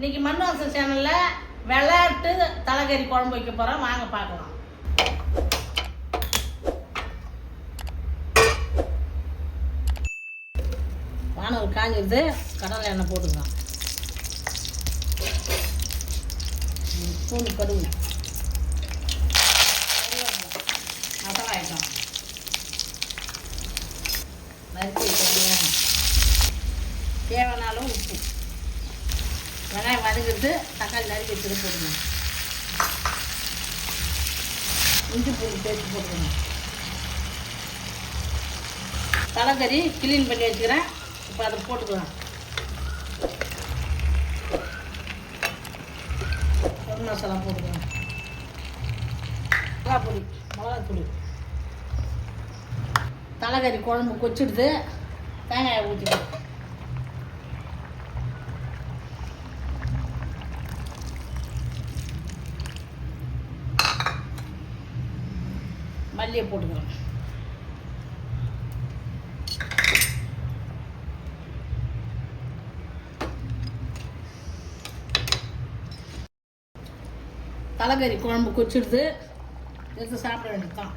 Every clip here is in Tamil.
இன்னைக்கு மண்வாசல் சேனல்ல விளையாட்டு தலைக்கறி குழம்பு வைக்க போறோம், வாங்க பார்க்கலாம். வானல் காஞ்சிருது, கடலை எண்ணெய் போட்டுக்கலாம். பூண்டு கடுகு, மசாலா ஐட்டம் நறுக்கி வைக்கணும். தேவையான அளவு உப்பு, வெங்காயம் வதக்கிட்டு தக்காளி நறுக்கி வச்சுட்டு போட்டுக்கணும். இஞ்சி பூண்டு பேஸ்ட் போட்டுக்கணும். தலைக்கறி கிளீன் பண்ணி வச்சுக்கிறேன், இப்போ அதை போட்டுக்கலாம். கரம் மசாலா போட்டுக்கலாம். மிளகாத்தூள். தலைக்கறி குழம்பு கொச்சிடுது, தேங்காயை ஊற்றிக்கலாம். மல்லியை போட்டுக்கிறோம். தலைக்கறி குழம்பு கொச்சிடுது, எடுத்து சாப்பிட வேண்டியதுதான்.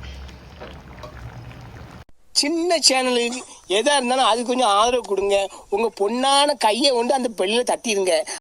சின்ன சேனலுக்கு எதா இருந்தாலும் அது கொஞ்சம் ஆதரவு கொடுங்க. உங்க பொண்ணான கையை கொண்டு அந்த பெல்லில் தட்டிடுங்க.